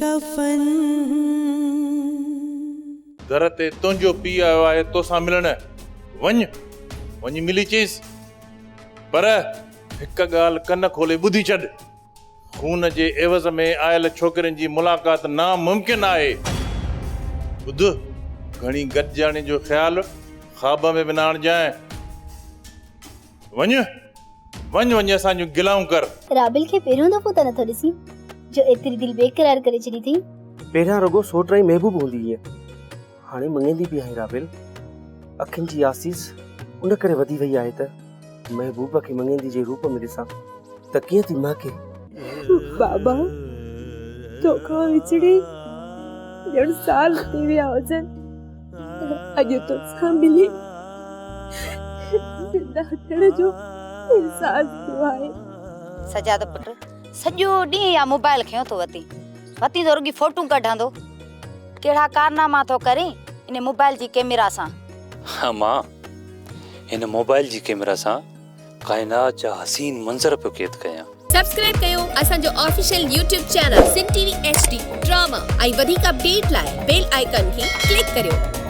कफन। घर ते तुंहिंजो पीउ आयो आहे तोसां मिलण, वञ मिली चईस। पर हिक ॻाल्हि कन खोले ॿुधी छॾ, खून जे एवज़ में आयल छोकिरनि जी मुलाक़ात नामुमकिन आहे। ॿुध, घणी गॾिजाणी जो ख़्याल ख़्वाब में बि न आणजांइ। वञ असांजूं गिलाऊं कर। राबिल खे पहिरियों दफ़ो त नथो ॾिसी जो एतिरी दिलि बेकरार करे छॾी थी। पहिरियां रुगो सोट रही महबूब हूंदी हुई, हाणे मंगेंदी बि आहे राबिल। अखियुनि जी आसीस उन करे वधी वई आहे त महबूब खे मंगेंदी जे रूप में ॾिसां त कीअं थी मां के। बाबा तोखां विछड़ी ॼण साल थी विया हुजनि, अॼु तोसां मिली ज़िंदा थियण जो एहसास थियो आहे। सजाद पुट सॼो ॾींहुं या मोबाइल खयो तो वती तो रुगी फोटू कढंदो, कहिड़ा कारनामा थो करे इन मोबाइल जी कैमरा सां। हाँ मां, इन मोबाइल जी कैमरा सां कायनात जा हसीन मंज़र पे कैद कया। सब्सक्राइब कयो असांजो official YouTube channel Singh TV HD drama ऐं वधीक अपडेट लाइ बेल आइकन खे क्लिक करियो।